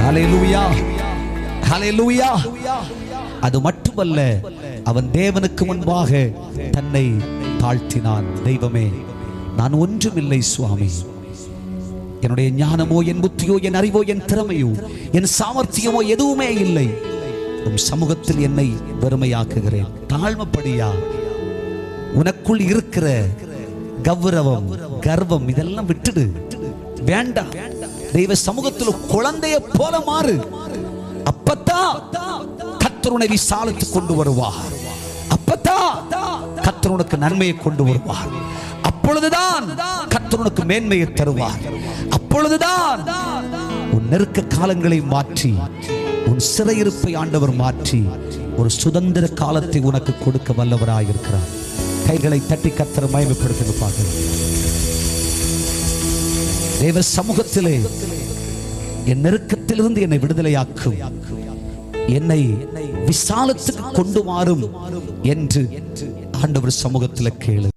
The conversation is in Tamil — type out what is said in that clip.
ஹல்லேலூயா, ஹல்லேலூயா. அது மட்டுமல்ல, அவன் தேவனுக்கு முன்பாக தன்னை தாழ்த்தினான். தெய்வமே, நான் ஒன்றுமில்லை சுவாமி, என்னுடைய ஞானமோ என் புத்தியோ என் அறிவோ என் திறமையோ என் சாமர்த்தியமோ எதுவுமே இல்லை. உன் சமூகத்தில் என்னை வெறுமையாக்குகிறேன். தாழ்மைப்படியா, உனக்குள் இருக்கிற கௌரவம் கர்வம் இதெல்லாம் விட்டுடு, வேண்டாம். தெய்வ சமூகத்தில் குழந்தைய போல மாறு. அப்பத்தான் கர்த்தர் உன்னை விசாலத்து கொண்டு வருவார். அப்பத்தான் கர்த்தர் உனக்கு நன்மையை கொண்டு வருவார். அப்பொழுதுதான் கர்த்தர் உனக்கு மேன்மையை தருவார். அப்பொழுதுதான் உன் நெருக்க காலங்களை மாற்றி, உன் சிறையிருப்பை ஆண்டவர் மாற்றி ஒரு சுதந்திர காலத்தை உனக்கு கொடுக்க வல்லவராயிருக்கிறார். கைகளை தட்டி கர்த்தரை மகிமைப்படுத்துங்க. பாருங்க, தேவ சமூகத்திலே என் நெருக்கத்திலிருந்து என்னை விடுதலையாக்கும், என்னை விசாலத்துக்கு கொண்டு மாறும் என்று ஆண்டவர் சமூகத்தில் கேளு.